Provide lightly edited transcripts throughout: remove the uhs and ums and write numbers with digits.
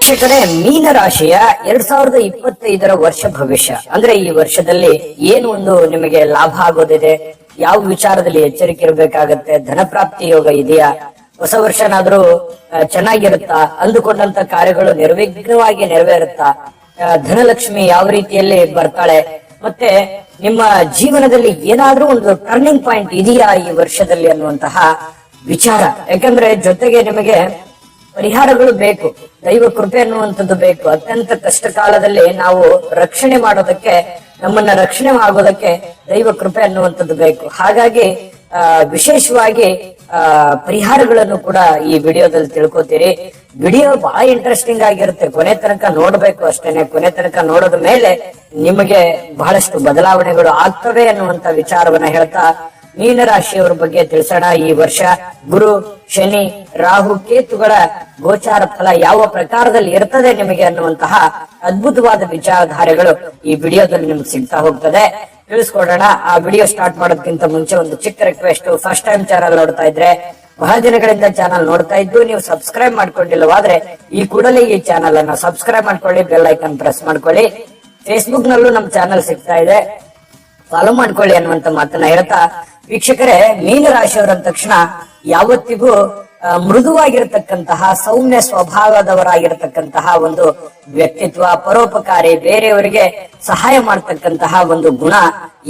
ವೀಕ್ಷಕರೇ, ಮೀನ ರಾಶಿಯ 2025 ವರ್ಷ ಭವಿಷ್ಯ ಅಂದ್ರೆ ಈ ವರ್ಷದಲ್ಲಿ ಏನು ಒಂದು ನಿಮಗೆ ಲಾಭ ಆಗೋದಿದೆ, ಯಾವ ವಿಚಾರದಲ್ಲಿ ಎಚ್ಚರಿಕೆ ಇರಬೇಕಾಗತ್ತೆ, ಧನಪ್ರಾಪ್ತಿ ಯೋಗ ಇದೆಯಾ, ಹೊಸ ವರ್ಷನಾದ್ರೂ ಚೆನ್ನಾಗಿರುತ್ತಾ, ಅಂದುಕೊಂಡಂತ ಕಾರ್ಯಗಳು ನಿರ್ವಿಘ್ನವಾಗಿ ನೆರವೇರುತ್ತಾ, ಧನಲಕ್ಷ್ಮಿ ಯಾವ ರೀತಿಯಲ್ಲಿ ಬರ್ತಾಳೆ, ಮತ್ತೆ ನಿಮ್ಮ ಜೀವನದಲ್ಲಿ ಏನಾದ್ರೂ ಒಂದು ಟರ್ನಿಂಗ್ ಪಾಯಿಂಟ್ ಇದೆಯಾ ಈ ವರ್ಷದಲ್ಲಿ ಅನ್ನುವಂತಹ ವಿಚಾರ. ಯಾಕಂದ್ರೆ ಜೊತೆಗೆ ನಿಮಗೆ ಪರಿಹಾರಗಳು ಬೇಕು, ದೈವ ಕೃಪೆ ಅನ್ನುವಂಥದ್ದು ಬೇಕು. ಅತ್ಯಂತ ಕಷ್ಟ ಕಾಲದಲ್ಲಿ ನಾವು ರಕ್ಷಣೆ ಮಾಡೋದಕ್ಕೆ, ನಮ್ಮನ್ನ ರಕ್ಷಣೆ ಆಗೋದಕ್ಕೆ ದೈವ ಕೃಪೆ ಅನ್ನುವಂಥದ್ದು ಬೇಕು. ಹಾಗಾಗಿ ವಿಶೇಷವಾಗಿ ಪರಿಹಾರಗಳನ್ನು ಕೂಡ ಈ ವಿಡಿಯೋದಲ್ಲಿ ತಿಳ್ಕೊತೀರಿ. ವಿಡಿಯೋ ಬಹಳ ಇಂಟ್ರೆಸ್ಟಿಂಗ್ ಆಗಿರುತ್ತೆ, ಕೊನೆ ತನಕ ನೋಡ್ಬೇಕು ಅಷ್ಟೇನೆ. ಕೊನೆ ತನಕ ನೋಡೋದ ಮೇಲೆ ನಿಮಗೆ ಬಹಳಷ್ಟು ಬದಲಾವಣೆಗಳು ಆಗ್ತವೆ ಅನ್ನುವಂತ ವಿಚಾರವನ್ನ ಹೇಳ್ತಾ ಮೀನರಾಶಿಯವರ ಬಗ್ಗೆ ತಿಳಿಸೋಣ. ಈ ವರ್ಷ ಗುರು, ಶನಿ, ರಾಹು, ಕೇತುಗಳ ಗೋಚಾರ ಫಲ ಯಾವ ಪ್ರಕಾರದಲ್ಲಿ ಇರ್ತದೆ ನಿಮಗೆ ಅನ್ನುವಂತಹ ಅದ್ಭುತವಾದ ವಿಚಾರಧಾರೆಗಳು ಈ ವಿಡಿಯೋದಲ್ಲಿ ನಿಮ್ಗೆ ಸಿಗ್ತಾ ಹೋಗ್ತದೆ. ತಿಳಿಸ್ಕೊಡೋಣ. ಆ ವಿಡಿಯೋ ಸ್ಟಾರ್ಟ್ ಮಾಡೋದಕ್ಕಿಂತ ಮುಂಚೆ ಒಂದು ಚಿಕ್ಕ ರಿಕ್ವೆಸ್ಟ್. ಫಸ್ಟ್ ಟೈಮ್ ಚಾನಲ್ ನೋಡ್ತಾ ಇದ್ರೆ, ಬಹಳ ದಿನಗಳಿಂದ ಚಾನಲ್ ನೋಡ್ತಾ ಇದ್ದು ನೀವು ಸಬ್ಸ್ಕ್ರೈಬ್ ಮಾಡ್ಕೊಂಡಿಲ್ಲವಾದ್ರೆ ಈ ಕೂಡಲೇ ಈ ಚಾನಲ್ ಅನ್ನ ಸಬ್ಸ್ಕ್ರೈಬ್ ಮಾಡ್ಕೊಳ್ಳಿ, ಬೆಲ್ ಐಕನ್ ಪ್ರೆಸ್ ಮಾಡ್ಕೊಳ್ಳಿ. ಫೇಸ್ಬುಕ್ ನಲ್ಲೂ ನಮ್ ಚಾನಲ್ ಸಿಗ್ತಾ ಇದೆ, ಫಾಲೋ ಮಾಡ್ಕೊಳ್ಳಿ ಅನ್ನುವಂತ ಮಾತನ್ನ ಹೇಳ್ತಾ, ವೀಕ್ಷಕರೇ, ಮೀನರಾಶಿಯವರಂದ ತಕ್ಷಣ ಯಾವತ್ತಿಗೂ ಮೃದುವಾಗಿರತಕ್ಕಂತಹ, ಸೌಮ್ಯ ಸ್ವಭಾವದವರಾಗಿರತಕ್ಕಂತಹ ಒಂದು ವ್ಯಕ್ತಿತ್ವ, ಪರೋಪಕಾರಿ, ಬೇರೆಯವರಿಗೆ ಸಹಾಯ ಮಾಡ್ತಕ್ಕಂತಹ ಒಂದು ಗುಣ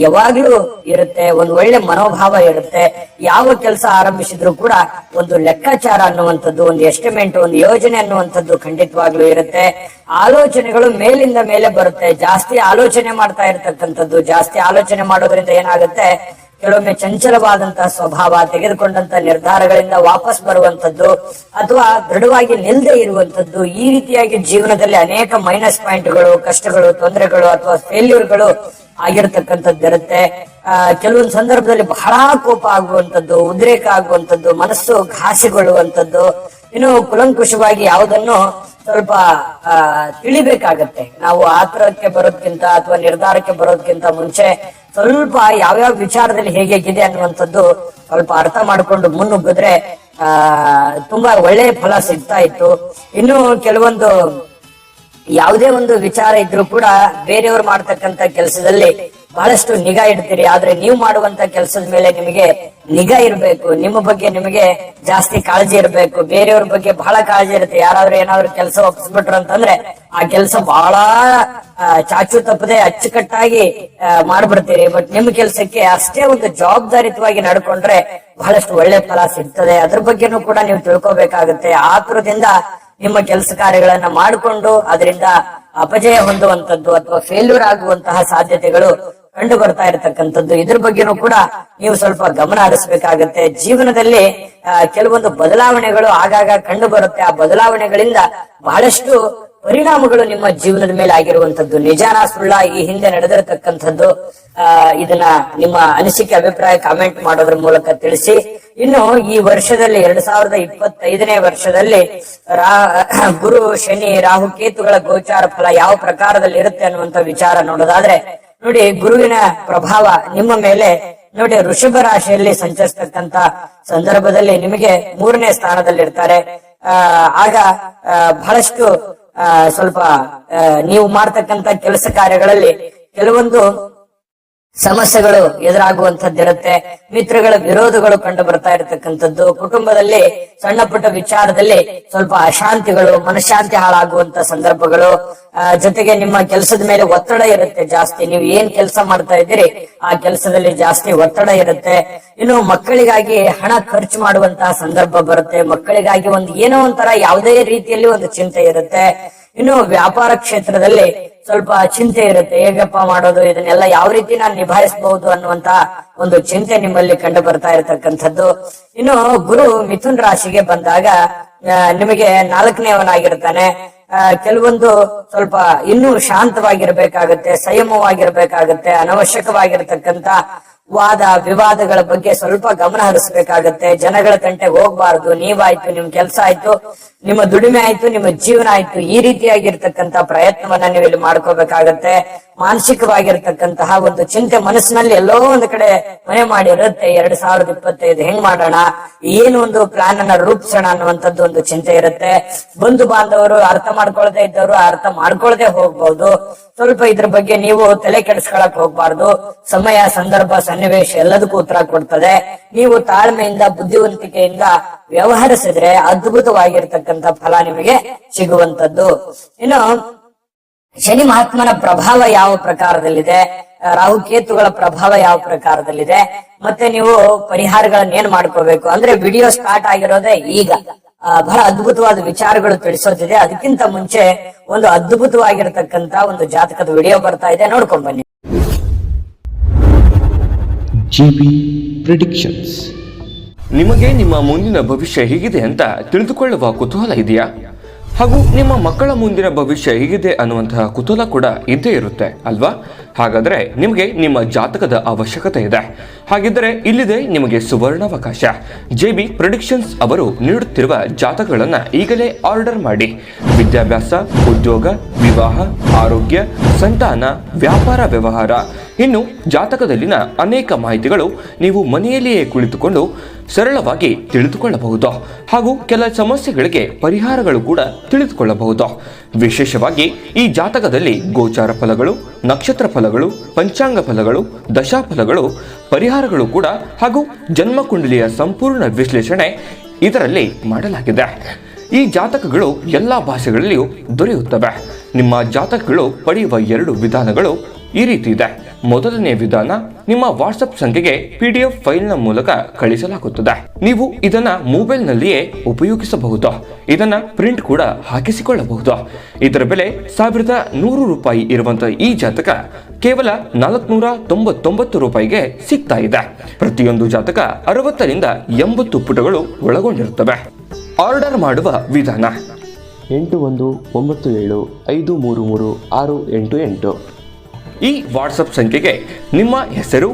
ಯಾವಾಗ್ಲೂ ಇರುತ್ತೆ. ಒಂದು ಒಳ್ಳೆ ಮನೋಭಾವ ಇರುತ್ತೆ. ಯಾವ ಕೆಲಸ ಆರಂಭಿಸಿದ್ರು ಕೂಡ ಒಂದು ಲೆಕ್ಕಾಚಾರ ಅನ್ನುವಂಥದ್ದು, ಒಂದು ಎಸ್ಟಿಮೇಟ್, ಒಂದು ಯೋಜನೆ ಅನ್ನುವಂಥದ್ದು ಖಂಡಿತವಾಗ್ಲೂ ಇರುತ್ತೆ. ಆಲೋಚನೆಗಳು ಮೇಲಿಂದ ಮೇಲೆ ಬರುತ್ತೆ. ಜಾಸ್ತಿ ಆಲೋಚನೆ ಮಾಡ್ತಾ ಇರತಕ್ಕಂಥದ್ದು, ಜಾಸ್ತಿ ಆಲೋಚನೆ ಮಾಡೋದ್ರಿಂದ ಏನಾಗುತ್ತೆ, ಕೆಲವೊಮ್ಮೆ ಚಂಚಲವಾದಂತಹ ಸ್ವಭಾವ, ತೆಗೆದುಕೊಂಡಂತ ನಿರ್ಧಾರಗಳಿಂದ ವಾಪಸ್ ಬರುವಂತದ್ದು ಅಥವಾ ದೃಢವಾಗಿ ನಿಲ್ಲದೆ ಇರುವಂತದ್ದು, ಈ ರೀತಿಯಾಗಿ ಜೀವನದಲ್ಲಿ ಅನೇಕ ಮೈನಸ್ ಪಾಯಿಂಟ್ಗಳು, ಕಷ್ಟಗಳು, ತೊಂದರೆಗಳು ಅಥವಾ ಫೇಲ್ಯೂರ್ಗಳು ಆಗಿರತಕ್ಕಂಥದ್ದು ಇರುತ್ತೆ. ಕೆಲವೊಂದು ಸಂದರ್ಭದಲ್ಲಿ ಬಹಳ ಕೋಪ ಆಗುವಂತದ್ದು, ಉದ್ರೇಕ ಆಗುವಂತದ್ದು, ಮನಸ್ಸು ಘಾಸಿಗೊಳ್ಳುವಂತದ್ದು. ಇನ್ನು ಕುಲಂಕುಷವಾಗಿ ಯಾವುದನ್ನು ಸ್ವಲ್ಪ ತಿಳಿಬೇಕಾಗತ್ತೆ. ನಾವು ಆತರಕ್ಕೆ ಬರೋದ್ಕಿಂತ ಅಥವಾ ನಿರ್ಧಾರಕ್ಕೆ ಬರೋದ್ಕಿಂತ ಮುಂಚೆ ಸ್ವಲ್ಪ ಯಾವ್ಯಾವ ವಿಚಾರದಲ್ಲಿ ಹೇಗಿದೆ ಅನ್ನುವಂಥದ್ದು ಸ್ವಲ್ಪ ಅರ್ಥ ಮಾಡ್ಕೊಂಡು ಮುನ್ನುಗ್ಗಿದ್ರೆ ತುಂಬಾ ಒಳ್ಳೆಯ ಫಲ ಸಿಗ್ತಾ ಇತ್ತು. ಇನ್ನು ಕೆಲವೊಂದು ಯಾವುದೇ ಒಂದು ವಿಚಾರ ಇದ್ರೂ ಕೂಡ ಬೇರೆಯವರು ಮಾಡ್ತಕ್ಕಂತ ಕೆಲಸದಲ್ಲಿ ಬಹಳಷ್ಟು ನಿಗಾ ಇಡ್ತೀರಿ. ಆದ್ರೆ ನೀವು ಮಾಡುವಂತ ಕೆಲಸದ ಮೇಲೆ ನಿಮಗೆ ನಿಗಾ ಇರಬೇಕು. ನಿಮ್ಮ ಬಗ್ಗೆ ನಿಮಗೆ ಜಾಸ್ತಿ ಕಾಳಜಿ ಇರಬೇಕು. ಬೇರೆಯವ್ರ ಬಗ್ಗೆ ಬಹಳ ಕಾಳಜಿ ಇರುತ್ತೆ. ಯಾರಾದ್ರೂ ಏನಾದ್ರು ಕೆಲಸ ಒಪ್ಪಿಸ್ಬಿಟ್ರು ಅಂತಂದ್ರೆ ಆ ಕೆಲಸ ಬಹಳ ಚಾಚು ತಪ್ಪದೆ ಅಚ್ಚುಕಟ್ಟಾಗಿ ಮಾಡ್ಬಿಡ್ತೀರಿ. ಬಟ್ ನಿಮ್ಮ ಕೆಲಸಕ್ಕೆ ಅಷ್ಟೇ ಒಂದು ಜವಾಬ್ದಾರಿತವಾಗಿ ನಡ್ಕೊಂಡ್ರೆ ಬಹಳಷ್ಟು ಒಳ್ಳೆ ಫಲ ಸಿಗ್ತದೆ. ಅದ್ರ ಬಗ್ಗೆನೂ ಕೂಡ ನೀವು ತಿಳ್ಕೊಬೇಕಾಗುತ್ತೆ. ಆತುರದಿಂದ ನಿಮ್ಮ ಕೆಲಸ ಕಾರ್ಯಗಳನ್ನ ಮಾಡಿಕೊಂಡು ಅದರಿಂದ ಅಪಜಯ ಹೊಂದುವಂತದ್ದು ಅಥವಾ ಫೇಲ್ಯೂರ್ ಆಗುವಂತಹ ಸಾಧ್ಯತೆಗಳು ಕಂಡು ಬರ್ತಾ ಇರತಕ್ಕಂಥದ್ದು. ಇದ್ರ ಬಗ್ಗೆನೂ ಕೂಡ ನೀವು ಸ್ವಲ್ಪ ಗಮನ ಹರಿಸಬೇಕಾಗತ್ತೆ. ಜೀವನದಲ್ಲಿ ಕೆಲವೊಂದು ಬದಲಾವಣೆಗಳು ಆಗಾಗ ಕಂಡು ಬರುತ್ತೆ. ಆ ಬದಲಾವಣೆಗಳಿಂದ ಬಹಳಷ್ಟು ಪರಿಣಾಮಗಳು ನಿಮ್ಮ ಜೀವನದ ಮೇಲೆ ಆಗಿರುವಂತದ್ದು ನಿಜಾನ ಸುಳ್ಳ, ಈ ಹಿಂದೆ ನಡೆದಿರತಕ್ಕಂಥದ್ದು, ಇದನ್ನ ನಿಮ್ಮ ಅನಿಸಿಕೆ, ಅಭಿಪ್ರಾಯ ಕಾಮೆಂಟ್ ಮಾಡೋದ್ರ ಮೂಲಕ ತಿಳಿಸಿ. ಇನ್ನು ಈ ವರ್ಷದಲ್ಲಿ 2025ನೇ ವರ್ಷದಲ್ಲಿ ಗುರು, ಶನಿ, ರಾಹು, ಕೇತುಗಳ ಗೋಚಾರ ಫಲ ಯಾವ ಪ್ರಕಾರದಲ್ಲಿ ಇರುತ್ತೆ ಅನ್ನುವಂತ ವಿಚಾರ ನೋಡೋದಾದ್ರೆ, ನೋಡಿ, ಗುರುವಿನ ಪ್ರಭಾವ ನಿಮ್ಮ ಮೇಲೆ ನೋಡಿ ವೃಷಭ ರಾಶಿಯಲ್ಲಿ ಸಂಚರಿಸತಕ್ಕಂತ ಸಂದರ್ಭದಲ್ಲಿ ನಿಮಗೆ 3ನೇ ಸ್ಥಾನದಲ್ಲಿ ಇರ್ತಾರೆ. ಆಗ ಬಹಳಷ್ಟು ಸ್ವಲ್ಪ ನೀವು ಮಾಡ್ತಕ್ಕಂತ ಕೆಲಸ ಕಾರ್ಯಗಳಲ್ಲಿ ಕೆಲವೊಂದು ಸಮಸ್ಯೆಗಳು ಎದುರಾಗುವಂತದ್ದಿರುತ್ತೆ. ಮಿತ್ರಗಳ ವಿರೋಧಗಳು ಕಂಡು ಬರ್ತಾ ಇರತಕ್ಕಂಥದ್ದು. ಕುಟುಂಬದಲ್ಲಿ ಸಣ್ಣ ಪುಟ್ಟ ವಿಚಾರದಲ್ಲಿ ಸ್ವಲ್ಪ ಅಶಾಂತಿಗಳು, ಮನಃಶಾಂತಿ ಹಾಳಾಗುವಂತ ಸಂದರ್ಭಗಳು. ಜೊತೆಗೆ ನಿಮ್ಮ ಕೆಲಸದ ಮೇಲೆ ಒತ್ತಡ ಇರುತ್ತೆ ಜಾಸ್ತಿ. ನೀವು ಏನ್ ಕೆಲಸ ಮಾಡ್ತಾ ಇದ್ದೀರಿ ಆ ಕೆಲಸದಲ್ಲಿ ಜಾಸ್ತಿ ಒತ್ತಡ ಇರುತ್ತೆ. ಇನ್ನು ಮಕ್ಕಳಿಗಾಗಿ ಹಣ ಖರ್ಚು ಮಾಡುವಂತಹ ಸಂದರ್ಭ ಬರುತ್ತೆ. ಮಕ್ಕಳಿಗಾಗಿ ಒಂದು ಏನೋ ಒಂಥರ ಯಾವುದೇ ರೀತಿಯಲ್ಲಿ ಒಂದು ಚಿಂತೆ ಇರುತ್ತೆ. ಇನ್ನು ವ್ಯಾಪಾರ ಕ್ಷೇತ್ರದಲ್ಲಿ ಸ್ವಲ್ಪ ಚಿಂತೆ ಇರುತ್ತೆ. ಹೇಗಪ್ಪ ಮಾಡೋದು, ಇದನ್ನೆಲ್ಲ ಯಾವ ರೀತಿ ನಾನು ನಿಭಾಯಿಸಬಹುದು ಅನ್ನುವಂತ ಒಂದು ಚಿಂತೆ ನಿಮ್ಮಲ್ಲಿ ಕಂಡು ಬರ್ತಾ ಇರತಕ್ಕಂಥದ್ದು. ಇನ್ನು ಗುರು ಮಿಥುನ್ ರಾಶಿಗೆ ಬಂದಾಗ ನಿಮಗೆ 4ನೇವನಾಗಿರ್ತಾನೆ. ಕೆಲವೊಂದು ಸ್ವಲ್ಪ ಇನ್ನೂ ಶಾಂತವಾಗಿರ್ಬೇಕಾಗತ್ತೆ, ಸಂಯಮವಾಗಿರ್ಬೇಕಾಗತ್ತೆ. ಅನವಶ್ಯಕವಾಗಿರ್ತಕ್ಕಂತ ವಾದ ವಿವಾದಗಳ ಬಗ್ಗೆ ಸ್ವಲ್ಪ ಗಮನ ಹರಿಸಬೇಕಾಗತ್ತೆ. ಜನಗಳ ತಂಟೆಗೆ ಹೋಗ್ಬಾರ್ದು. ನೀವಾಯ್ತು, ನಿಮ್ ಕೆಲಸ ಆಯ್ತು, ನಿಮ್ಮ ದುಡಿಮೆ ಆಯ್ತು, ನಿಮ್ಮ ಜೀವನ ಆಯ್ತು, ಈ ರೀತಿಯಾಗಿರ್ತಕ್ಕಂತ ಪ್ರಯತ್ನವನ್ನ ನೀವು ಇಲ್ಲಿ ಮಾಡ್ಕೋಬೇಕಾಗತ್ತೆ. ಮಾನಸಿಕವಾಗಿರ್ತಕ್ಕಂತಹ ಒಂದು ಚಿಂತೆ ಮನಸ್ಸಿನಲ್ಲಿ ಎಲ್ಲೋ ಒಂದು ಕಡೆ ಮನೆ ಮಾಡಿರುತ್ತೆ. 2025 ಹೆಂಗ್ ಮಾಡೋಣ, ಏನು ಒಂದು ಪ್ಲಾನ್ ಅನ್ನ ರೂಪಿಸೋಣ ಅನ್ನುವಂಥದ್ದು ಒಂದು ಚಿಂತೆ ಇರುತ್ತೆ. ಬಂಧು ಬಾಂಧವರು ಅರ್ಥ ಮಾಡ್ಕೊಳ್ದೇ ಇದ್ದವರು ಅರ್ಥ ಮಾಡ್ಕೊಳ್ದೆ ಹೋಗ್ಬಹುದು. ಸ್ವಲ್ಪ ಇದ್ರ ಬಗ್ಗೆ ನೀವು ತಲೆ ಕೆಡಿಸ್ಕೊಳಕ್ ಹೋಗ್ಬಾರ್ದು. ಸಮಯ, ಸಂದರ್ಭ, ಸನ್ನಿವೇಶ ಎಲ್ಲದಕ್ಕೂ ಉತ್ತರ ಕೊಡ್ತದೆ. ನೀವು ತಾಳ್ಮೆಯಿಂದ ಬುದ್ಧಿವಂತಿಕೆಯಿಂದ ವ್ಯವಹರಿಸಿದ್ರೆ ಅದ್ಭುತವಾಗಿರ್ತಕ್ಕಂಥ ಫಲ ನಿಮಗೆ ಸಿಗುವಂತದ್ದು. ಇನ್ನು ಶನಿ ಮಹಾತ್ಮನ ಪ್ರಭಾವ ಯಾವ ಪ್ರಕಾರದಲ್ಲಿದೆ, ರಾಹು ಕೇತುಗಳ ಪ್ರಭಾವ ಯಾವ ಪ್ರಕಾರದಲ್ಲಿದೆ, ಮತ್ತೆ ನೀವು ಪರಿಹಾರಗಳನ್ನ ಏನ್ ಮಾಡ್ಕೋಬೇಕು ಅಂದ್ರೆ ವಿಡಿಯೋ ಸ್ಟಾರ್ಟ್ ಆಗಿರೋದೇ ಈಗ. ಬಹಳ ಅದ್ಭುತವಾದ ವಿಚಾರಗಳು ತಿಳಿಸೋದಿದೆ. ಅದಕ್ಕಿಂತ ಮುಂಚೆ ಒಂದು ಅದ್ಭುತವಾಗಿರತಕ್ಕಂತ ಒಂದು ಜಾತಕದ ವಿಡಿಯೋ ಬರ್ತಾ ಇದೆ, ನೋಡ್ಕೊಂಡ್ ಬನ್ನಿ. GB predictions. ನಿಮಗೆ ನಿಮ್ಮ ಮುಂದಿನ ಭವಿಷ್ಯ ಹೇಗಿದೆ ಅಂತ ತಿಳಿದುಕೊಳ್ಳುವ ಕುತೂಹಲ ಇದೆಯಾ? ಹಾಗೂ ನಿಮ್ಮ ಮಕ್ಕಳ ಮುಂದಿನ ಭವಿಷ್ಯ ಹೇಗಿದೆ ಅನ್ನುವಂತಹ ಕುತೂಹಲ ಕೂಡ ಇದ್ದೇ ಇರುತ್ತೆ ಅಲ್ವಾ? ಹಾಗಾದರೆ ನಿಮಗೆ ನಿಮ್ಮ ಜಾತಕದ ಅವಶ್ಯಕತೆ ಇದೆ. ಹಾಗಿದ್ದರೆ ಇಲ್ಲಿದೆ ನಿಮಗೆ ಸುವರ್ಣಾವಕಾಶ. JB ಪ್ರಿಡಿಕ್ಷನ್ಸ್ ಅವರು ನೀಡುತ್ತಿರುವ ಜಾತಕಗಳನ್ನು ಈಗಲೇ ಆರ್ಡರ್ ಮಾಡಿ. ವಿದ್ಯಾಭ್ಯಾಸ, ಉದ್ಯೋಗ, ವಿವಾಹ, ಆರೋಗ್ಯ, ಸಂತಾನ, ವ್ಯಾಪಾರ ವ್ಯವಹಾರ, ಇನ್ನು ಜಾತಕದಲ್ಲಿನ ಅನೇಕ ಮಾಹಿತಿಗಳು ನೀವು ಮನೆಯಲ್ಲಿಯೇ ಕುಳಿತುಕೊಂಡು ಸರಳವಾಗಿ ತಿಳಿದುಕೊಳ್ಳಬಹುದು. ಹಾಗೂ ಕೆಲ ಸಮಸ್ಯೆಗಳಿಗೆ ಪರಿಹಾರಗಳು ಕೂಡ ತಿಳಿದುಕೊಳ್ಳಬಹುದು. ವಿಶೇಷವಾಗಿ ಈ ಜಾತಕದಲ್ಲಿ ಗೋಚಾರ ಫಲಗಳು, ನಕ್ಷತ್ರ ಫಲಗಳು, ಪಂಚಾಂಗ ಫಲಗಳು, ದಶಾಫಲಗಳು, ಪರಿಹಾರಗಳು ಕೂಡ ಹಾಗೂ ಜನ್ಮಕುಂಡಲಿಯ ಸಂಪೂರ್ಣ ವಿಶ್ಲೇಷಣೆ ಇದರಲ್ಲಿ ಮಾಡಲಾಗಿದೆ. ಈ ಜಾತಕಗಳು ಎಲ್ಲ ಭಾಷೆಗಳಲ್ಲಿಯೂ ದೊರೆಯುತ್ತವೆ. ನಿಮ್ಮ ಜಾತಕಗಳು ಪಡೆಯುವ 2 ವಿಧಾನಗಳು ಈ ರೀತಿ ಇದೆ. ಮೊದಲನೇ ವಿಧಾನ, ನಿಮ್ಮ ವಾಟ್ಸಪ್ ಸಂಖ್ಯೆಗೆ PDF ಫೈಲ್ನ ಮೂಲಕ ಕಳಿಸಲಾಗುತ್ತದೆ. ನೀವು ಇದನ್ನ ಮೊಬೈಲ್ನಲ್ಲಿಯೇ ಉಪಯೋಗಿಸಬಹುದು. ಇದನ್ನ ಪ್ರಿಂಟ್ ಕೂಡ ಹಾಕಿಸಿಕೊಳ್ಳಬಹುದು. ಇದರ ಬೆಲೆ 1100 ರೂಪಾಯಿ ಇರುವಂತಹ ಈ ಜಾತಕ ಕೇವಲ 499 ರೂಪಾಯಿಗೆ ಸಿಗ್ತಾ ಇದೆ. ಪ್ರತಿಯೊಂದು ಜಾತಕ 60 ರಿಂದ 80 ಪುಟಗಳು ಒಳಗೊಂಡಿರುತ್ತವೆ. ಆರ್ಡರ್ ಮಾಡುವ ವಿಧಾನ: 8197533688. ಈ ವಾಟ್ಸಪ್ ಸಂಖ್ಯೆಗೆ ನಿಮ್ಮ ಹೆಸರು,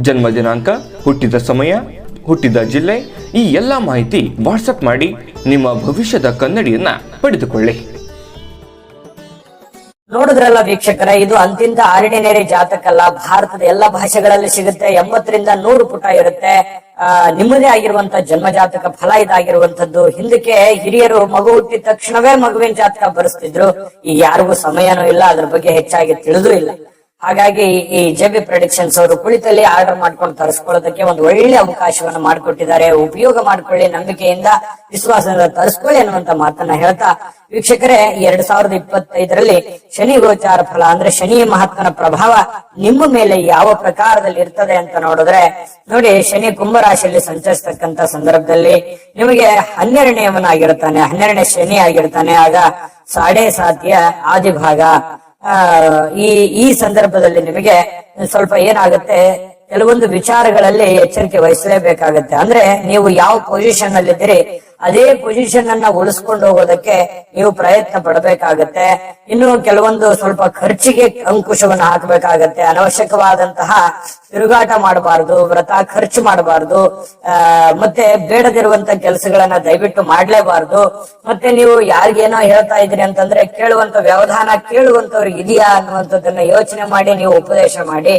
ಜನ್ಮ ದಿನಾಂಕ, ಹುಟ್ಟಿದ ಸಮಯ, ಹುಟ್ಟಿದ ಜಿಲ್ಲೆ, ಈ ಎಲ್ಲ ಮಾಹಿತಿ ವಾಟ್ಸಪ್ ಮಾಡಿ ನಿಮ್ಮ ಭವಿಷ್ಯದ ಕನ್ನಡಿಯನ್ನ ಪಡೆದುಕೊಳ್ಳಿ. ನೋಡಿದ್ರಲ್ಲ ವೀಕ್ಷಕರ, ಇದು ಅಂತಿಂತ ಆರ್ಡಿನರಿ ಜಾತಕ ಅಲ್ಲ. ಭಾರತದ ಎಲ್ಲ ಭಾಷೆಗಳಲ್ಲಿ ಸಿಗುತ್ತೆ. 80 ರಿಂದ 100 ಪುಟ ಇರುತ್ತೆ. ನಿಮ್ಮದೇ ಆಗಿರುವಂತ ಜನ್ಮ ಜಾತಕ ಫಲ ಇದಾಗಿರುವಂತದ್ದು. ಹಿಂದಕ್ಕೆ ಹಿರಿಯರು ಮಗು ಹುಟ್ಟಿದ ತಕ್ಷಣವೇ ಮಗುವಿನ ಜಾತಕ ಬರೆಸ್ತಿದ್ರು. ಈಗ ಯಾರಿಗೂ ಸಮಯನೂ ಇಲ್ಲ, ಅದ್ರ ಬಗ್ಗೆ ಹೆಚ್ಚಾಗಿ ತಿಳಿದೂ ಇಲ್ಲ. ಹಾಗಾಗಿ ಈ JB ಪ್ರಿಡಿಕ್ಷನ್ಸ್ ಅವರು ಕುಳಿತಲ್ಲಿ ಆರ್ಡರ್ ಮಾಡ್ಕೊಂಡು ತರಿಸ್ಕೊಳ್ಳೋದಕ್ಕೆ ಒಂದು ಒಳ್ಳೆ ಅವಕಾಶವನ್ನು ಮಾಡಿಕೊಟ್ಟಿದ್ದಾರೆ. ಉಪಯೋಗ ಮಾಡ್ಕೊಳ್ಳಿ, ನಂಬಿಕೆಯಿಂದ ವಿಶ್ವಾಸದಿಂದ ತರಿಸ್ಕೊಳ್ಳಿ ಅನ್ನುವಂತ ಮಾತನ್ನ ಹೇಳ್ತಾ, ವೀಕ್ಷಕರೇ, 2025ರಲ್ಲಿ ಶನಿ ಗೋಚಾರ ಫಲ ಅಂದ್ರೆ ಶನಿ ಮಹಾತ್ಮನ ಪ್ರಭಾವ ನಿಮ್ಮ ಮೇಲೆ ಯಾವ ಪ್ರಕಾರದಲ್ಲಿ ಇರ್ತದೆ ಅಂತ ನೋಡಿದ್ರೆ, ನೋಡಿ, ಶನಿ ಕುಂಭ ರಾಶಿಯಲ್ಲಿ ಸಂಚರಿಸತಕ್ಕಂತ ಸಂದರ್ಭದಲ್ಲಿ ನಿಮಗೆ 12ನೇವನಾಗಿರ್ತಾನೆ, 12ನೇ ಶನಿ ಆಗಿರ್ತಾನೆ. ಆಗ ಸಾಡೆ ಸಾತಿಯ ಆದಿಭಾಗ. ಈ ಸಂದರ್ಭದಲ್ಲಿ ನಿಮಗೆ ಸ್ವಲ್ಪ ಏನಾಗುತ್ತೆ, ಕೆಲವೊಂದು ವಿಚಾರಗಳಲ್ಲಿ ಎಚ್ಚರಿಕೆ ವಹಿಸಲೇಬೇಕಾಗತ್ತೆ. ಅಂದ್ರೆ ನೀವು ಯಾವ ಪೊಸಿಷನ್ ಅಲ್ಲಿ ಇದ್ದೀರಿ ಅದೇ ಪೊಸಿಷನ್ ಅನ್ನ ಉಳಿಸ್ಕೊಂಡು ಹೋಗೋದಕ್ಕೆ ನೀವು ಪ್ರಯತ್ನ ಪಡಬೇಕಾಗತ್ತೆ. ಇನ್ನು ಕೆಲವೊಂದು ಸ್ವಲ್ಪ ಖರ್ಚಿಗೆ ಅಂಕುಶವನ್ನು ಹಾಕಬೇಕಾಗತ್ತೆ. ಅನವಶ್ಯಕವಾದಂತಹ ತಿರುಗಾಟ ಮಾಡಬಾರ್ದು, ವ್ರತ ಖರ್ಚು ಮಾಡಬಾರ್ದು, ಮತ್ತೆ ಬೇಡದಿರುವಂತ ಕೆಲಸಗಳನ್ನ ದಯವಿಟ್ಟು ಮಾಡ್ಲೇಬಾರ್ದು. ಮತ್ತೆ ನೀವು ಯಾರಿಗೇನೋ ಹೇಳ್ತಾ ಇದ್ರಿ ಅಂತಂದ್ರೆ ಕೇಳುವಂತ ವ್ಯವಧಾನ ಕೇಳುವಂತವ್ರಿಗೆ ಇದೆಯಾ ಅನ್ನುವಂಥದ್ದನ್ನ ಯೋಚನೆ ಮಾಡಿ ನೀವು ಉಪದೇಶ ಮಾಡಿ.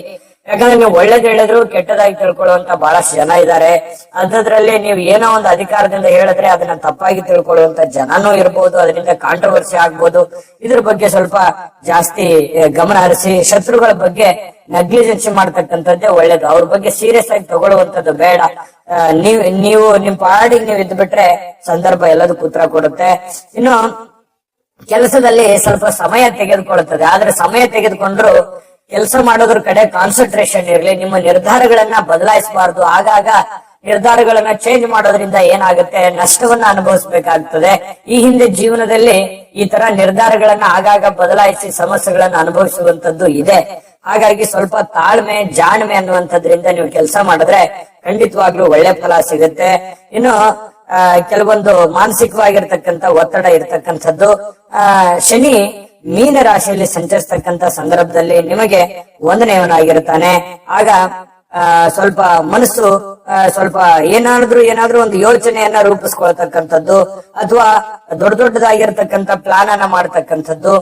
ಯಾಕಂದ್ರೆ ನೀವು ಒಳ್ಳೇದ್ ಹೇಳಿದ್ರು ಕೆಟ್ಟದಾಗಿ ತಿಳ್ಕೊಳ್ಳುವಂತ ಬಹಳಷ್ಟು ಜನ ಇದ್ದಾರೆ. ಅಂಥದ್ರಲ್ಲಿ ನೀವು ಏನೋ ಒಂದು ಅಧಿಕಾರದಿಂದ ಹೇಳಿದ್ರೆ ಅದನ್ನ ತಪ್ಪಾಗಿ ತಿಳ್ಕೊಳ್ಳುವಂತ ಜನನೂ ಇರ್ಬೋದು. ಅದರಿಂದ ಕಾಂಟ್ರವರ್ಸಿ ಆಗ್ಬೋದು. ಇದ್ರ ಬಗ್ಗೆ ಸ್ವಲ್ಪ ಜಾಸ್ತಿ ಗಮನ ಹರಿಸಿ. ಶತ್ರುಗಳ ಬಗ್ಗೆ ನೆಗ್ಲಿಜೆನ್ಸಿ ಮಾಡ್ತಕ್ಕಂಥದ್ದೇ ಒಳ್ಳೇದು. ಅವ್ರ ಬಗ್ಗೆ ಸೀರಿಯಸ್ ಆಗಿ ತಗೊಳ್ಳುವಂತದ್ದು ಬೇಡ. ನೀವು ನಿಮ್ ಪಾಡಿಗೆ ನೀವು ಇದ್ದು ಬಿಟ್ರೆ ಸಂದರ್ಭ ಎಲ್ಲದಕ್ಕೂ ಉತ್ತರ ಕೊಡುತ್ತೆ. ಇನ್ನು ಕೆಲಸದಲ್ಲಿ ಸ್ವಲ್ಪ ಸಮಯ ತೆಗೆದುಕೊಳ್ಳುತ್ತದೆ. ಆದ್ರೆ ಸಮಯ ತೆಗೆದುಕೊಂಡ್ರು ಕೆಲಸ ಮಾಡೋದ್ರ ಕಡೆ ಕಾನ್ಸಂಟ್ರೇಷನ್ ಇರಲಿ. ನಿಮ್ಮ ನಿರ್ಧಾರಗಳನ್ನ ಬದಲಾಯಿಸಬಾರ್ದು. ಆಗಾಗ ನಿರ್ಧಾರಗಳನ್ನ ಚೇಂಜ್ ಮಾಡೋದ್ರಿಂದ ಏನಾಗುತ್ತೆ, ನಷ್ಟವನ್ನ ಅನುಭವಿಸಬೇಕಾಗ್ತದೆ. ಈ ಹಿಂದೆ ಜೀವನದಲ್ಲಿ ಈ ತರ ನಿರ್ಧಾರಗಳನ್ನ ಆಗಾಗ ಬದಲಾಯಿಸಿ ಸಮಸ್ಯೆಗಳನ್ನ ಅನುಭವಿಸುವಂತದ್ದು ಇದೆ. ಹಾಗಾಗಿ ಸ್ವಲ್ಪ ತಾಳ್ಮೆ, ಜಾಣ್ಮೆ ಅನ್ನುವಂಥದ್ರಿಂದ ನೀವು ಕೆಲಸ ಮಾಡಿದ್ರೆ ಖಂಡಿತವಾಗ್ಲೂ ಒಳ್ಳೆ ಫಲ ಸಿಗುತ್ತೆ. ಇನ್ನು ಕೆಲವೊಂದು ಮಾನಸಿಕವಾಗಿರ್ತಕ್ಕಂಥ ಒತ್ತಡ ಇರ್ತಕ್ಕಂಥದ್ದು. ಶನಿ ಮೀನ ರಾಶಿಯಲ್ಲಿ ಸಂಚರಿಸತಕ್ಕಂತ ಸಂದರ್ಭದಲ್ಲಿ ನಿಮಗೆ 1ನೇವನಾಗಿರ್ತಾನೆ. ಆಗ ಸ್ವಲ್ಪ ಮನಸ್ಸು ಸ್ವಲ್ಪ ಏನಾದ್ರೂ ಒಂದು ಯೋಚನೆಯನ್ನ ರೂಪಿಸ್ಕೊಳ್ತಕ್ಕಂಥದ್ದು ಅಥವಾ ದೊಡ್ಡದಾಗಿರ್ತಕ್ಕಂಥ ಪ್ಲಾನ್ ಅನ್ನ ಮಾಡ್ತಕ್ಕಂಥದ್ದು,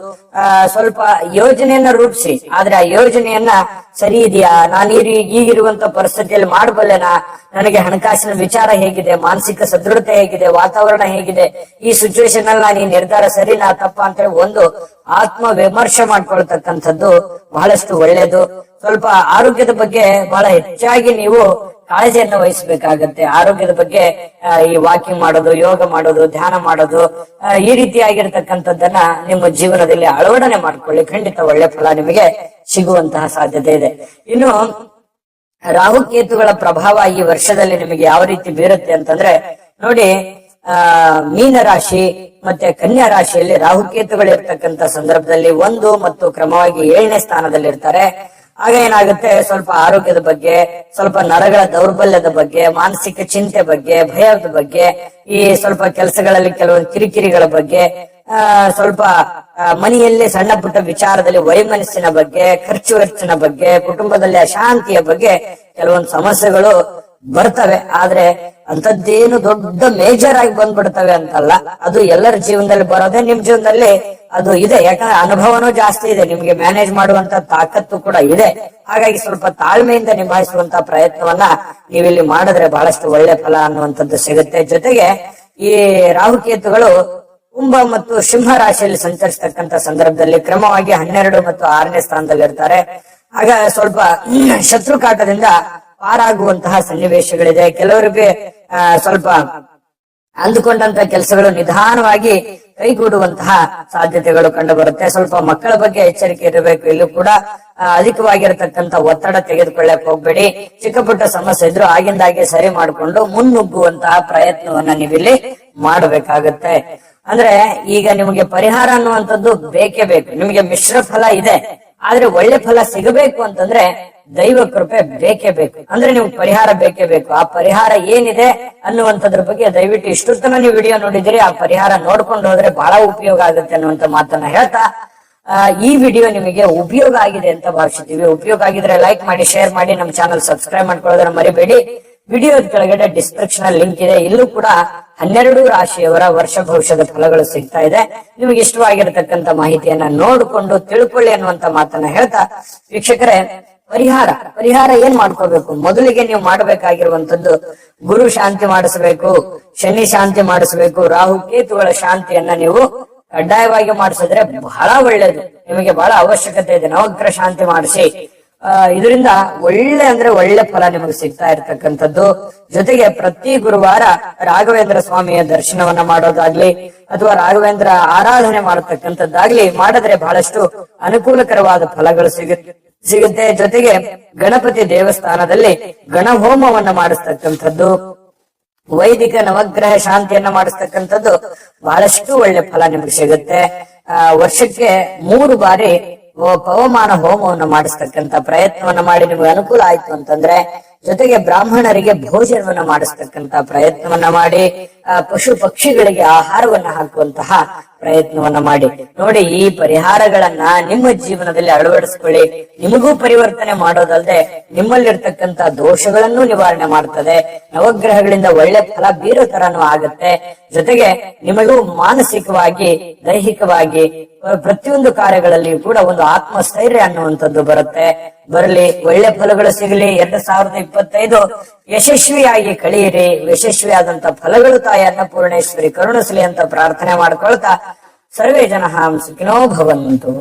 ಸ್ವಲ್ಪ ಯೋಜನೆಯನ್ನ ರೂಪಿಸಿ, ಆದ್ರೆ ಆ ಯೋಜನೆಯನ್ನ ಸರಿ ಇದೆಯಾ, ನಾನು ಈಗಿರುವಂತ ಪರಿಸ್ಥಿತಿಯಲ್ಲಿ ಮಾಡಬಲ್ಲೆನಾ, ನನಗೆ ಹಣಕಾಸಿನ ವಿಚಾರ ಹೇಗಿದೆ, ಮಾನಸಿಕ ಸದೃಢತೆ ಹೇಗಿದೆ, ವಾತಾವರಣ ಹೇಗಿದೆ, ಈ ಸಿಚುವೇಶನ್ ಅಲ್ಲಿ ನಾನು ಈ ನಿರ್ಧಾರ ಸರಿನಾ ತಪ್ಪ ಅಂತ ಹೇಳಿ ಒಂದು ಆತ್ಮ ವಿಮರ್ಶೆ ಮಾಡ್ಕೊಳ್ತಕ್ಕಂಥದ್ದು ಬಹಳಷ್ಟು ಒಳ್ಳೇದು. ಸ್ವಲ್ಪ ಆರೋಗ್ಯದ ಬಗ್ಗೆ ಬಹಳ ಹೆಚ್ಚಾಗಿ ನೀವು ಕಾಳಜಿಯನ್ನು ವಹಿಸಬೇಕಾಗತ್ತೆ. ಆರೋಗ್ಯದ ಬಗ್ಗೆ ಈ ವಾಕಿಂಗ್ ಮಾಡೋದು, ಯೋಗ ಮಾಡೋದು, ಧ್ಯಾನ ಮಾಡೋದು, ಈ ರೀತಿಯಾಗಿರ್ತಕ್ಕಂಥದ್ದನ್ನ ನಿಮ್ಮ ಜೀವನದಲ್ಲಿ ಅಳವಡನೆ ಮಾಡ್ಕೊಳ್ಳಿ. ಖಂಡಿತ ಒಳ್ಳೆ ಫಲ ನಿಮಗೆ ಸಿಗುವಂತಹ ಸಾಧ್ಯತೆ ಇದೆ. ಇನ್ನು ರಾಹುಕೇತುಗಳ ಪ್ರಭಾವ ಈ ವರ್ಷದಲ್ಲಿ ನಿಮಗೆ ಯಾವ ರೀತಿ ಬೀರುತ್ತೆ ಅಂತಂದ್ರೆ ನೋಡಿ, ಮೀನ ರಾಶಿ ಮತ್ತೆ ಕನ್ಯಾ ರಾಶಿಯಲ್ಲಿ ರಾಹುಕೇತುಗಳು ಇರ್ತಕ್ಕಂಥ ಸಂದರ್ಭದಲ್ಲಿ 1 ಮತ್ತು ಕ್ರಮವಾಗಿ 7ನೇ ಸ್ಥಾನದಲ್ಲಿ ಇರ್ತಾರೆ. ಆಗ ಏನಾಗುತ್ತೆ, ಸ್ವಲ್ಪ ಆರೋಗ್ಯದ ಬಗ್ಗೆ, ಸ್ವಲ್ಪ ನರಗಳ ದೌರ್ಬಲ್ಯದ ಬಗ್ಗೆ, ಮಾನಸಿಕ ಚಿಂತೆ ಬಗ್ಗೆ, ಭಯದ ಬಗ್ಗೆ, ಈ ಸ್ವಲ್ಪ ಕೆಲಸಗಳಲ್ಲಿ ಕೆಲವೊಂದು ಕಿರಿಕಿರಿಗಳ ಬಗ್ಗೆ, ಸ್ವಲ್ಪ ಮನೆಯಲ್ಲಿ ಸಣ್ಣ ಪುಟ್ಟ ವಿಚಾರದಲ್ಲಿ ವೈಮನಸ್ಸಿನ ಬಗ್ಗೆ, ಖರ್ಚು ವೆಚ್ಚಿನ ಬಗ್ಗೆ, ಕುಟುಂಬದಲ್ಲಿ ಅಶಾಂತಿಯ ಬಗ್ಗೆ ಕೆಲವೊಂದು ಸಮಸ್ಯೆಗಳು ಬರ್ತವೆ. ಆದ್ರೆ ಅಂತದ್ದೇನು ದೊಡ್ಡ ಮೇಜರ್ ಆಗಿ ಬಂದ್ಬಿಡ್ತವೆ ಅಂತಲ್ಲ, ಅದು ಎಲ್ಲರ ಜೀವನದಲ್ಲಿ ಬರೋದೇ. ನಿಮ್ ಜೀವನದಲ್ಲಿ ಅದು ಇದೆ, ಯಾಕಂದ್ರೆ ಅನುಭವನೂ ಜಾಸ್ತಿ ಇದೆ, ನಿಮ್ಗೆ ಮ್ಯಾನೇಜ್ ಮಾಡುವಂತ ತಾಕತ್ತು ಕೂಡ ಇದೆ. ಹಾಗಾಗಿ ಸ್ವಲ್ಪ ತಾಳ್ಮೆಯಿಂದ ನಿಭಾಯಿಸುವಂತ ಪ್ರಯತ್ನವನ್ನ ನೀವಿಲ್ಲಿ ಮಾಡಿದ್ರೆ ಬಹಳಷ್ಟು ಒಳ್ಳೆ ಫಲ ಅನ್ನುವಂಥದ್ದು ಸಿಗುತ್ತೆ. ಜೊತೆಗೆ ಈ ರಾಹುಕೇತುಗಳು ಕುಂಭ ಮತ್ತು ಸಿಂಹ ರಾಶಿಯಲ್ಲಿ ಸಂಚರಿಸತಕ್ಕಂತ ಸಂದರ್ಭದಲ್ಲಿ ಕ್ರಮವಾಗಿ 12 ಮತ್ತು 6ನೇ ಸ್ಥಾನದಲ್ಲಿ ಇರ್ತಾರೆ. ಆಗ ಸ್ವಲ್ಪ ಶತ್ರುಕಾಟದಿಂದ ಪಾರಾಗುವಂತಹ ಸನ್ನಿವೇಶಗಳಿದೆ. ಕೆಲವರಿಗೆ ಸ್ವಲ್ಪ ಅಂದುಕೊಂಡಂತ ಕೆಲಸಗಳು ನಿಧಾನವಾಗಿ ಕೈಗೂಡುವಂತಹ ಸಾಧ್ಯತೆಗಳು ಕಂಡು ಬರುತ್ತೆ. ಸ್ವಲ್ಪ ಮಕ್ಕಳ ಬಗ್ಗೆ ಎಚ್ಚರಿಕೆ ಇರಬೇಕು. ಇಲ್ಲೂ ಕೂಡ ಅಧಿಕವಾಗಿರತಕ್ಕಂತ ಒತ್ತಡ ತೆಗೆದುಕೊಳ್ಳಕ್ ಹೋಗ್ಬೇಡಿ. ಚಿಕ್ಕ ಪುಟ್ಟ ಸಮಸ್ಯೆ ಇದ್ರು ಆಗಿಂದಾಗೆ ಸರಿ ಮಾಡಿಕೊಂಡು ಮುನ್ನುಗ್ಗುವಂತಹ ಪ್ರಯತ್ನವನ್ನ ನೀವಿಲ್ಲಿ ಮಾಡಬೇಕಾಗತ್ತೆ. ಅಂದ್ರೆ ಈಗ ನಿಮಗೆ ಪರಿಹಾರ ಅನ್ನುವಂಥದ್ದು ಬೇಕೇ ಬೇಕು. ನಿಮಗೆ ಮಿಶ್ರ ಫಲ ಇದೆ, ಆದ್ರೆ ಒಳ್ಳೆ ಫಲ ಸಿಗಬೇಕು ಅಂತಂದ್ರೆ ದೈವ ಕೃಪೆ ಬೇಕೇ ಬೇಕು. ಅಂದ್ರೆ ನೀವು ಪರಿಹಾರ ಬೇಕೇ ಬೇಕು. ಆ ಪರಿಹಾರ ಏನಿದೆ ಅನ್ನುವಂಥದ್ರ ಬಗ್ಗೆ ದಯವಿಟ್ಟು ಇಷ್ಟು ತನಕ ನೀವು ವಿಡಿಯೋ ನೋಡಿದಿರಿ, ಆ ಪರಿಹಾರ ನೋಡ್ಕೊಂಡು ಹೋದ್ರೆ ಬಹಳ ಉಪಯೋಗ ಆಗುತ್ತೆ ಅನ್ನುವಂತ ಮಾತನ್ನ ಹೇಳ್ತಾ ಈ ವಿಡಿಯೋ ನಿಮಗೆ ಉಪಯೋಗ ಆಗಿದೆ ಅಂತ ಭಾವಿಸ್ತೀವಿ. ಉಪಯೋಗ ಆಗಿದ್ರೆ ಲೈಕ್ ಮಾಡಿ, ಶೇರ್ ಮಾಡಿ, ನಮ್ಮ ಚಾನಲ್ ಸಬ್ಸ್ಕ್ರೈಬ್ ಮಾಡ್ಕೊಳ್ಳೋದನ್ನ ಮರಿಬೇಡಿ. ವಿಡಿಯೋದ ಕೆಳಗಡೆ ಡಿಸ್ಕ್ರಿಪ್ಷನ್ ಲಿಂಕ್ ಇದೆ. ಇಲ್ಲೂ ಕೂಡ 12 ರಾಶಿಯವರ ವರ್ಷ ಭವಿಷ್ಯದ ಫಲಗಳು ಸಿಗ್ತಾ ಇದೆ. ನಿಮಗೆ ಇಷ್ಟವಾಗಿರತಕ್ಕಂತ ಮಾಹಿತಿಯನ್ನ ನೋಡಿಕೊಂಡು ತಿಳ್ಕೊಳ್ಳಿ ಅನ್ನುವಂತ ಮಾತನ್ನ ಹೇಳ್ತಾ, ವೀಕ್ಷಕರೇ, ಪರಿಹಾರ ಏನ್ ಮಾಡ್ಕೋಬೇಕು? ಮೊದಲಿಗೆ ನೀವು ಮಾಡಬೇಕಾಗಿರುವಂತದ್ದು ಗುರು ಶಾಂತಿ ಮಾಡಿಸಬೇಕು, ಶನಿ ಶಾಂತಿ ಮಾಡಿಸಬೇಕು, ರಾಹು ಕೇತುಗಳ ಶಾಂತಿಯನ್ನ ನೀವು ಕಡ್ಡಾಯವಾಗಿ ಮಾಡಿಸಿದ್ರೆ ಬಹಳ ಒಳ್ಳೇದು. ನಿಮಗೆ ಬಹಳ ಅವಶ್ಯಕತೆ ಇದೆ. ನವಗ್ರಹ ಶಾಂತಿ ಮಾಡಿಸಿ, ಇದರಿಂದ ಒಳ್ಳೆ ಫಲ ನಿಮಗೆ ಸಿಗ್ತಾ ಇರ್ತಕ್ಕಂಥದ್ದು. ಜೊತೆಗೆ ಪ್ರತಿ ಗುರುವಾರ ರಾಘವೇಂದ್ರ ಸ್ವಾಮಿಯ ದರ್ಶನವನ್ನ ಮಾಡೋದಾಗ್ಲಿ ಅಥವಾ ರಾಘವೇಂದ್ರ ಆರಾಧನೆ ಮಾಡತಕ್ಕಂಥದ್ದಾಗ್ಲಿ ಮಾಡಿದ್ರೆ ಬಹಳಷ್ಟು ಅನುಕೂಲಕರವಾದ ಫಲಗಳು ಸಿಗುತ್ತೆ. ಜೊತೆಗೆ ಗಣಪತಿ ದೇವಸ್ಥಾನದಲ್ಲಿ ಗಣಹೋಮವನ್ನ ಮಾಡಿಸ್ತಕ್ಕಂಥದ್ದು, ವೈದಿಕ ನವಗ್ರಹ ಶಾಂತಿಯನ್ನ ಮಾಡಿಸ್ತಕ್ಕಂಥದ್ದು ಬಹಳಷ್ಟು ಒಳ್ಳೆ ಫಲ ನಿಮಗೆ ಸಿಗುತ್ತೆ. ವರ್ಷಕ್ಕೆ 3 ಬಾರಿ ಪವಮಾನ ಹೋಮವನ್ನು ಮಾಡಿಸ್ತಕ್ಕಂತ ಪ್ರಯತ್ನವನ್ನ ಮಾಡಿ ನಿಮಗೆ ಅನುಕೂಲ ಆಯ್ತು ಅಂತಂದ್ರೆ, ಜೊತೆಗೆ ಬ್ರಾಹ್ಮಣರಿಗೆ ಭೋಜನವನ್ನ ಮಾಡಿಸ್ತಕ್ಕಂತ ಪ್ರಯತ್ನವನ್ನ ಮಾಡಿ, ಪಶು ಪಕ್ಷಿಗಳಿಗೆ ಆಹಾರವನ್ನ ಹಾಕುವಂತಹ ಪ್ರಯತ್ನವನ್ನ ಮಾಡಿ ನೋಡಿ. ಈ ಪರಿಹಾರಗಳನ್ನ ನಿಮ್ಮ ಜೀವನದಲ್ಲಿ ಅಳವಡಿಸ್ಕೊಳ್ಳಿ. ನಿಮಗೂ ಪರಿವರ್ತನೆ ಮಾಡೋದಲ್ಲದೆ ನಿಮ್ಮಲ್ಲಿರ್ತಕ್ಕಂತ ದೋಷಗಳನ್ನು ನಿವಾರಣೆ ಮಾಡ್ತದೆ. ನವಗ್ರಹಗಳಿಂದ ಒಳ್ಳೆ ಫಲ ಬೀರೋ ತರನೂ ಆಗತ್ತೆ. ಜೊತೆಗೆ ನಿಮಗೂ ಮಾನಸಿಕವಾಗಿ, ದೈಹಿಕವಾಗಿ ಪ್ರತಿಯೊಂದು ಕಾರ್ಯಗಳಲ್ಲಿಯೂ ಕೂಡ ಒಂದು ಆತ್ಮಸ್ಥೈರ್ಯ ಅನ್ನುವಂಥದ್ದು ಬರಲಿ. ಒಳ್ಳೆ ಫಲಗಳು ಸಿಗಲಿ. 2025 ಯಶಸ್ವಿಯಾಗಿ ಕಳೆಯಿರಿ. ಯಶಸ್ವಿಯಾದಂತ ಫಲಗಳು ತಾಯಿ ಅನ್ನಪೂರ್ಣೇಶ್ವರಿ ಕರುಣಿಸಲಿ ಅಂತ ಪ್ರಾರ್ಥನೆ ಮಾಡ್ಕೊಳ್ತಾ, ಸರ್ವೇ ಜನಃ ಸುಖಿನೋ ಭವಂತು.